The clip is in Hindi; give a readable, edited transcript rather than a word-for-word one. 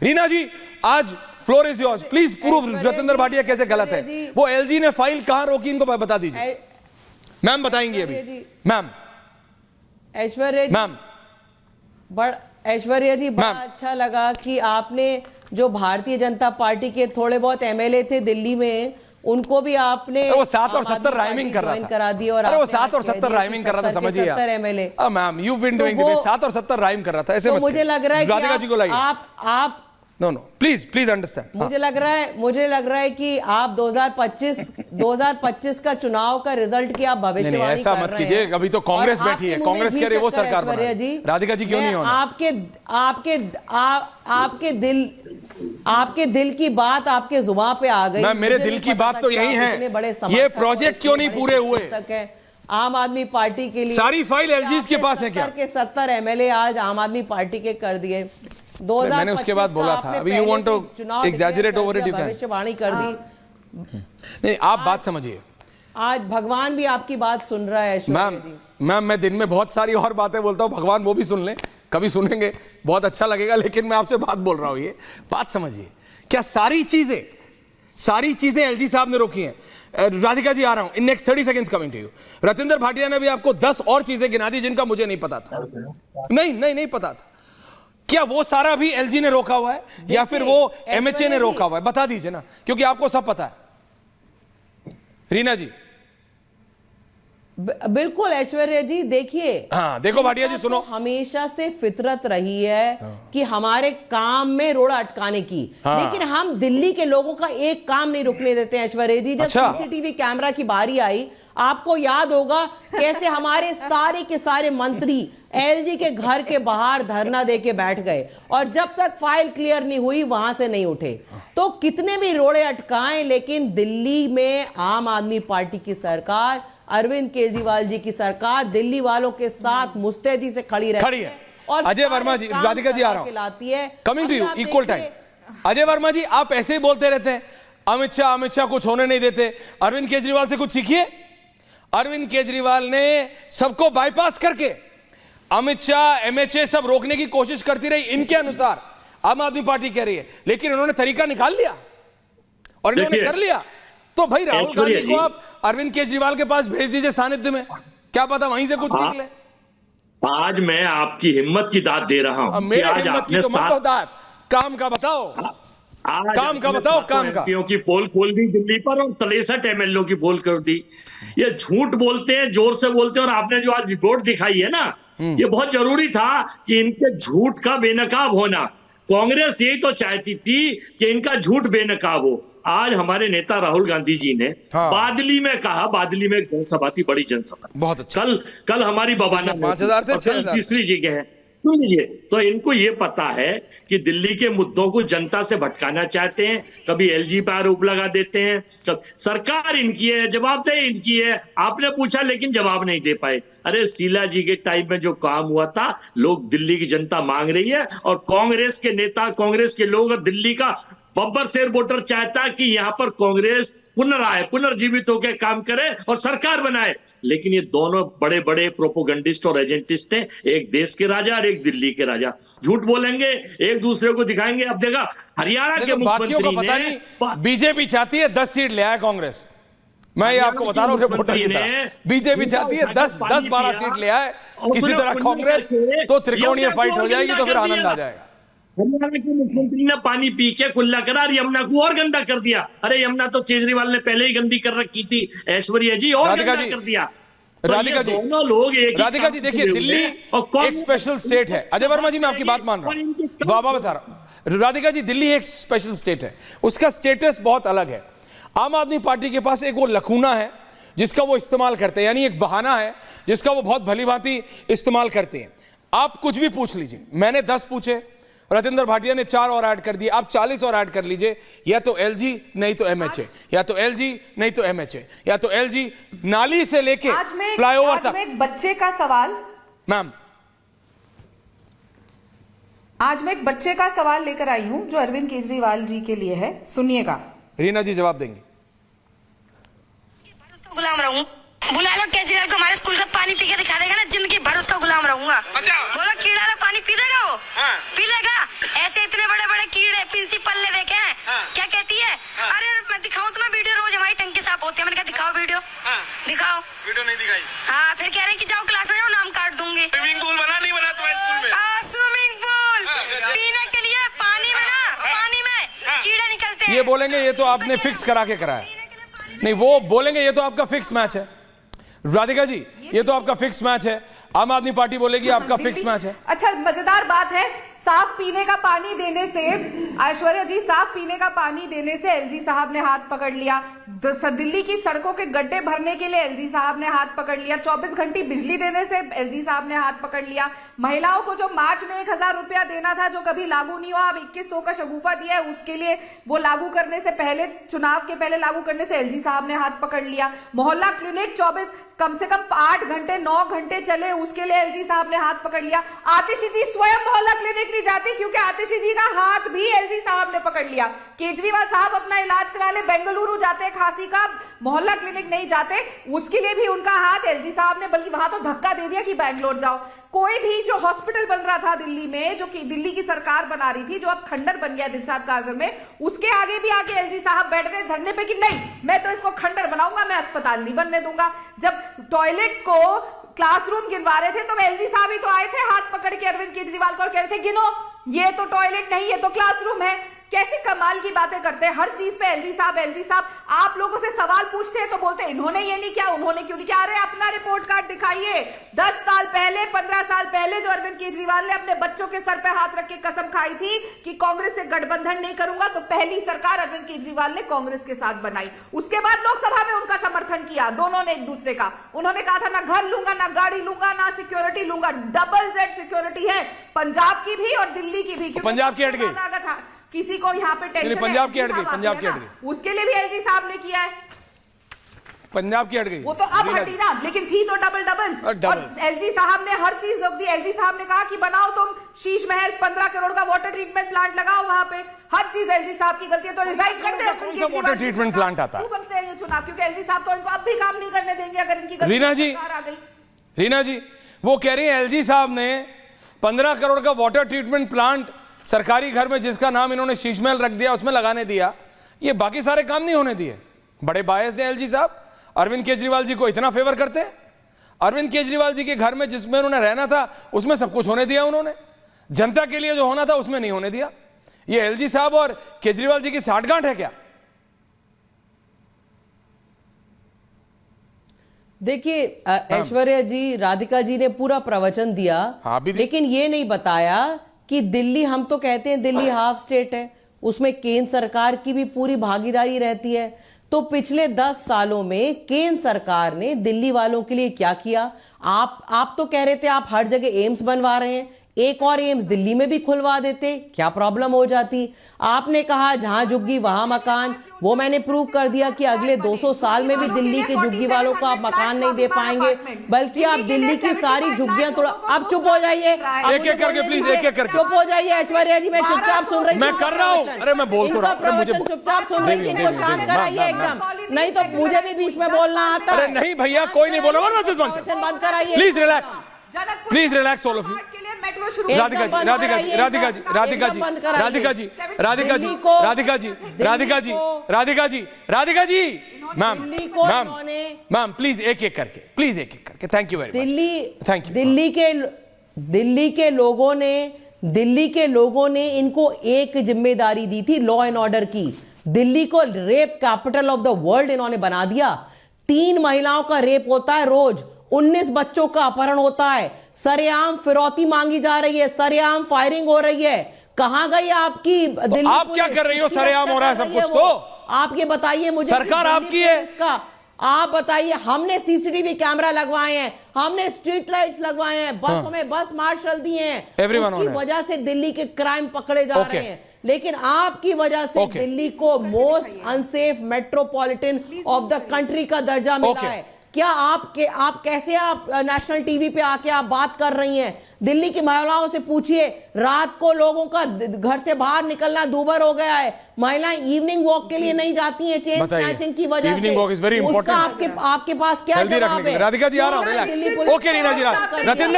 रीना जी, आज floor is yours, please prove Ratinder Bhatia कैसे गलत है। वो एलजी ने फाइल कहां रोकी, इनको बता दीजिए। मैम बताएंगी अभी। मैम ऐश्वर्या जी, बड़ा अच्छा लगा कि आपने जो भारतीय जनता पार्टी के थोड़े बहुत एमएलए थे दिल्ली में, उनको भी आपने वो 7 और 70 राइमिंग कर रहा था। करा दी। और अरे वो 7 और 70 राइमिंग कर रहा था, समझिए 70 MLA. Ma'am you been doing debate, 7 और 70 राइम कर रहा था, ऐसे तो मत मुझे लग रहा है राधिका जी को लाइए। आप नो प्लीज अंडरस्टैंड। मुझे लग रहा है कि आप 2025 का चुनाव का रिजल्ट की आप भविष्यवाणी कर रहे हैं। ऐसा मत कीजिए, अभी तो कांग्रेस बैठी है, कांग्रेस कह रही है वो सरकार बना जी। राधिका जी क्यों नहीं होना? आपके दिल की बात आपके जुबान पे आ गई। मेरे दिल की बात तो यही है, ये प्रोजेक्ट क्यों नहीं पूरे हुए? आम आदमी पार्टी के लिए सारी फाइल एलजी के पास है क्या? 70 एमएलए आज आम आदमी पार्टी के कर दिए। 2025 मैंने उसके बाद बोला था, अभी you want to exaggerate over it, भविष्यवाणी कर दी। नहीं, आप बात समझिए। आज भगवान भी आपकी बात सुन रहा है मैम मैं दिन में बहुत सारी और बातें बोलता हूं, भगवान वो भी सुन ले, कभी सुनेंगे बहुत अच्छा लगेगा, लेकिन मैं आपसे बात बोल रहा हूं, ये बात समझिए। क्या सारी चीजें एलजी साहब ने रोकी हैं? राधिका जी आ रहा हूं, in next 30 seconds coming to you. Ratinder Bhatia ने भी आपको 10 और चीजें गिना दी जिनका मुझे नहीं पता था। नहीं पता था। क्या वो सारा भी एलजी ने रोका हुआ है या फिर वो एमएचए ने रोका हुआ है? बता दीजिए ना, क्योंकि आपको सब पता है। रीना जी बिल्कुल। ऐश्वर्या जी देखिए, हाँ देखो भाटिया जी सुनो, तो हमेशा से फितरत रही है कि हमारे काम में रोड़ा अटकाने की, लेकिन हम दिल्ली के लोगों का एक काम नहीं रुकने देते हैं। ऐश्वर्या जी, जब सीसीटीवी कैमरा की बारी आई, आपको याद होगा कैसे हमारे सारे के सारे मंत्री एलजी के घर के बाहर धरना देके बैठ गए और जब तक फाइल क्लियर नहीं हुई वहां से नहीं उठे। तो कितने भी रोड़े अटकाएं, लेकिन दिल्ली में आम आदमी पार्टी की सरकार, अरविंद केजरीवाल जी की सरकार दिल्ली वालों के साथ मुस्तैदी से खड़ी है। और अजय वर्मा जी, राधिका जी आ रहा हूं, coming to you, equal time. Ajay Verma ji, आप ऐसे ही बोलते रहते हैं, अमित शाह कुछ होने नहीं देते। अरविंद केजरीवाल से कुछ सीखिए। अरविंद केजरीवाल ने सबको बाईपास करके अमित शाह एमएचए सब रोकने की कोशिश करती रही, इनके अनुसार आम आदमी पार्टी कह रही है, लेकिन इन्होंने तरीका निकाल लिया और इन्होंने कर लिया। तो भाई राहुल गांधी को आप अरविंद केजरीवाल के पास भेज दीजिए सानिध्य में, क्या पता वहीं से कुछ सीख ले। आज मैं आपकी हिम्मत की दाद दे रहा हूं। मेरे हिम्मत की तो मत दो दाद, काम का बताओ। काम का बताओ, काम का। एमपीओ की पोल खोल दी दिल्ली पर और 63 एमएलए की पोल कर दी। ये झूठ बोलते हैं, जोर से बोलते हैं, और आपने जो आज रिपोर्ट दिखाई है ना, ये बहुत जरूरी था कि इनके झूठ का बेनकाब होना। कांग्रेस यही तो चाहती थी कि इनका झूठ बेनकाब हो। आज हमारे नेता राहुल गांधी जी ने बादली में कहा, बादली में जनसभा थी, बड़ी जनसभा, बहुत अच्छा। कल हमारी बबाना 5,000 थे, 6,000 तीसरी जगह है। सुन लीजिए, तो इनको ये पता है कि दिल्ली के मुद्दों को जनता से भटकाना चाहते हैं, कभी एलजी पर आरोप लगा देते हैं, सरकार इनकी है, जवाबदेही इनकी है। आपने पूछा लेकिन जवाब नहीं दे पाए। अरे शीला जी के टाइम में जो काम हुआ था, लोग, दिल्ली की जनता मांग रही है, और कांग्रेस के नेता, कांग्रेस के लोग और दिल्ली का बब्बर शेर वोटर चाहता है कि यहां पर कांग्रेस पुनर्जीवित होकर काम करे और सरकार बनाए। लेकिन ये दोनों बड़े बड़े प्रोपोगंडिस्ट और एजेंटिस्ट हैं, एक देश के राजा और एक दिल्ली के राजा। झूठ बोलेंगे, एक दूसरे को दिखाएंगे। अब देखा हरियाणा के मुख्यमंत्री को पता नहीं, बीजेपी चाहती है 10 सीट ले आए कांग्रेस। मैं ये आपको बता रहा हूं, रिपोर्टर की तरह बीजेपी चाहती है 10-12 सीट ले आए किसी तरह कांग्रेस, तो त्रिकोणीय फाइट हो जाएगी, तो फिर आनंद आ जाएगा। हरियाणा के मुख्यमंत्री ने पानी पी के कुल्ला करा, यमुना को और गंदा कर दिया। अरे यमुना तो केजरीवाल ने पहले ही गंदी कर रखी थी, ऐश्वर्या जी, और गंदा कर दिया। राधिका जी, दोनों लोग राधिका जी देखिए, दिल्ली एक स्पेशल स्टेट है। अजय वर्मा जी, मैं आपकी बात मान रहा हूं, वापस आ रहा हूं। राधिका जी, दिल्ली एक स्पेशल स्टेट है, उसका स्टेटस बहुत अलग है। आम आदमी पार्टी के पास एक वो लकूना है जिसका वो इस्तेमाल करते हैं, यानी एक बहाना है जिसका वो बहुत भली भांति इस्तेमाल करते हैं। आप कुछ भी पूछ लीजिए, मैंने 10 पूछे, रतिंदर भाटिया ने 4 और ऐड कर दिए, आप 40 और ऐड कर लीजिए। या तो एलजी नहीं तो एमएचए, या तो एलजी नहीं तो एमएचए, या तो एलजी नाली से लेके फ्लाईओवर तक। एक बच्चे का सवाल, मैम, आज मैं एक बच्चे का सवाल लेकर आई हूं जो अरविंद केजरीवाल जी के लिए है, सुनिएगा। रीना जी जवाब देंगी। गुलाम रहूं, बुला लो केजरीवाल को, हमारे स्कूल का पानी पी के दिखा देगा ना, जिंदगी भर उसका गुलाम रहूंगा। बोलो कीड़ा वाला पानी पी देगा वो? पी लेगा। ऐसे इतने बड़े बड़े कीड़े प्रिंसिपल ने देखे हैं। क्या कहती है? अरे मैं दिखाऊं तुम्हें वीडियो, रोज हमारी टंकी साफ होती है। मैंने कहा दिखाओ वीडियो। दिखाओ। वीडियो नहीं दिखाई। हाँ, फिर कह रहे हैं कि जाओ क्लास में जाओ, नाम काट दूंगी। स्विमिंग पूल बना नहीं बना तुम्हारे स्कूल में? स्विमिंग पूल पीने के लिए पानी में ना, पानी में कीड़े निकलते हैं। ये बोलेंगे ये तो आपने फिक्स करा के कराया। नहीं, वो बोलेंगे ये तो आपका फिक्स मैच है। राधिका जी, ये तो आपका फिक्स मैच है। आम आदमी पार्टी बोलेगी आपका फिक्स मैच है। अच्छा, मजेदार बात है, साफ पीने का पानी देने से, ऐश्वर्या जी, साफ पीने का पानी देने से एलजी साहब ने हाथ पकड़ लिया। दिल्ली की सड़कों के गड्ढे भरने के लिए एलजी साहब ने हाथ पकड़ लिया। 24 घंटे बिजली देने से एलजी साहब ने हाथ पकड़ लिया। महिलाओं को जो मार्च में 1000 रुपया देना था, जो कभी लागू नहीं हुआ, अब 2100 का शगुफा दिया है, उसके लिए वो लागू करने से पहले, चुनाव के पहले लागू करने से एलजी साहब ने हाथ पकड़ लिया। मोहल्ला क्लिनिक 24 कम से कम 8 घंटे 9 घंटे चले, उसके लिए एलजी साहब ने हाथ पकड़ लिया। आतिशी जी स्वयं मोहल्ला क्लिनिक नहीं जाती, क्योंकि आतिशी जी का हाथ भी एलजी साहब ने पकड़ लिया। केजरीवाल साहब अपना इलाज करा ले, बेंगलुरु जाते खांसी का, मोहल्ला क्लिनिक नहीं जाते, उसके लिए भी उनका हाथ एलजी साहब ने, बल्कि वहां तो धक्का दे दिया कि बैंगलोर जाओ। कोई भी जो हॉस्पिटल बन रहा था दिल्ली में, जो कि दिल्ली की सरकार बना रही थी, जो अब खंडर बन गया दिलशाद कारगर में, उसके आगे भी आके एलजी साहब बैठ गए धरने पे कि नहीं, मैं तो इसको खंडर बनाऊंगा, मैं अस्पताल नहीं बनने दूंगा। जब टॉयलेट्स को क्लासरूम गिनवा रहे थे तो एलजी साहब ही तो आए थे हाथ पकड़ के अरविंद केजरीवाल को और कह रहे थे गिनो, ये तो टॉयलेट नहीं, ये तो क्लासरूम है। कैसी कमाल की बातें करते हैं हर चीज पे एलजी साहब, एलजी साहब। आप लोगों से सवाल पूछते हैं तो बोलते हैं इन्होंने ये नहीं किया, उन्होंने क्यों नहीं किया। अरे अपना रिपोर्ट कार्ड दिखाइए। 10 साल पहले, 15 साल पहले जो अरविंद केजरीवाल ने अपने बच्चों के सर पे हाथ रख के कसम खाई थी कि कांग्रेस से गठबंधन नहीं करूंगा, तो पहली सरकार अरविंद केजरीवाल ने कांग्रेस के साथ बनाई। उसके बाद लोकसभा में उनका समर्थन किया दोनों ने एक दूसरे का। उन्होंने कहा था ना घर लूंगा, ना गाड़ी लूंगा, ना सिक्योरिटी लूंगा। डबल जेड सिक्योरिटी है, पंजाब की भी और दिल्ली की भी। पंजाब की हट गई, किसी को यहाँ पे टेंशन है, पंजाब की हट गई, पंजाब की हट गई, उसके लिए भी एलजी साहब ने किया है। पंजाब की हट गई, वो तो अब हटी ना, लेकिन थी तो डबल। और एलजी साहब ने हर चीज रोक दी। एलजी साहब ने कहा कि बनाओ तुम शीश महल, 15 करोड़ का वाटर ट्रीटमेंट प्लांट लगाओ वहां पे। हर चीज एलजी साहब की गलती है, तो रिजाइन करते हैं। कौन सा वाटर ट्रीटमेंट प्लांट आता है? बनते हैं ये चुनाव, क्योंकि एलजी साहब तो इनको अब भी काम नहीं करने देंगे अगर इनकी गलती रीना जी, आ गई। रीना जी, वो कह रही है एलजी साहब ने 15 करोड़ का वाटर ट्रीटमेंट प्लांट सरकारी घर में, जिसका नाम इन्होंने शीशमहल रख दिया, उसमें लगाने दिया। ये बाकी सारे काम नहीं होने दिए। बड़े बायस हैं एलजी साहब। अरविंद केजरीवाल जी को इतना फेवर करते हैं। अरविंद केजरीवाल जी के घर में जिसमें उन्होंने रहना था उसमें सब कुछ होने दिया उन्होंने। जनता के लिए जो होना था उसमें नहीं होने दिया। ये एलजी साहब और केजरीवाल जी की साठगांठ है क्या? देखिए ऐश्वर्या जी, राधिका जी ने पूरा प्रवचन दिया, लेकिन ये नहीं बताया कि दिल्ली, हम तो कहते हैं दिल्ली हाफ स्टेट है, उसमें केंद्र सरकार की भी पूरी भागीदारी रहती है। तो पिछले 10 सालों में केंद्र सरकार ने दिल्ली वालों के लिए क्या किया? आप तो कह रहे थे आप हर जगह एम्स बनवा रहे हैं, एक और एम्स दिल्ली में भी खुलवा देते, क्या प्रॉब्लम हो जाती? आपने कहा जहां झुग्गी वहां मकान, वो मैंने प्रूव कर दिया कि अगले 200 साल में भी दिल्ली के झुग्गी वालों को आप मकान नहीं दे पाएंगे, बल्कि आप दिल्ली की सारी झुग्गियां तोड़ा। अब चुप हो जाइए, एक एक करके प्लीज, एक एक करके चुप हो जाइए। ऐश्वर्या जी, मैं चुपचाप सुन रही हूँ, मैं कर रहा हूँ। अरे मैं बोल तो रहा हूँ, मुझे चुपचाप सुन रही थी, इनको शांत कराइए एकदम, नहीं तो मुझे भी बीच में बोलना आता है। अरे नहीं भैया, कोई नहीं बोला, बंद कराइए, please relax, please relax all of you. Radhika ji, Radhika ji, Radhika ji, Radhika ji, Radhika ji, Radhika ji, Radhika ji, Radhika ji, Radhika ji, Radhika ji, ma'am, ma'am please एक एक करके, प्लीज एक एक करके। Thank you very much. Thank you. Delhi के लोगों ने इनको एक जिम्मेदारी दी थी, लॉ एंड ऑर्डर की। दिल्ली को rape capital of the world इन्होंने बना दिया। 3 महिलाओं का रेप होता है रोज, 19 बच्चों का अपहरण होता है, सरेआम फिरौती मांगी जा रही है, सरेआम फायरिंग हो रही है। कहां गई आपकी दिल्ली? तो आप क्या कर रही हो? सरेआम हो रहा है सब कुछ तो आप ये बताइए मुझे, सरकार आपकी है इसका आप बताइए। हमने सीसीटीवी कैमरा लगवाए हैं, हमने स्ट्रीट लाइट्स लगवाए हैं, बसों में बस मार्शल दिए हैं, उसकी वजह से दिल्ली के क्राइम पकड़े जा रहे हैं। लेकिन आपकी वजह से दिल्ली को most unsafe metropolitan of the country का दर्जा मिला है। क्या आप कैसे आप नेशनल टीवी पे आके आप बात कर रही हैं? दिल्ली की महिलाओं से पूछिए, रात को लोगों का घर से बाहर निकलना दूभर हो गया है। महिलाएं इवनिंग वॉक के लिए नहीं जाती हैं चेन स्नैचिंग की वजह से। Evening walk is very important. आपके पास क्या जवाब है? राधिका जी आ रहा हूं, रिलैक्स। ओके रीना जी,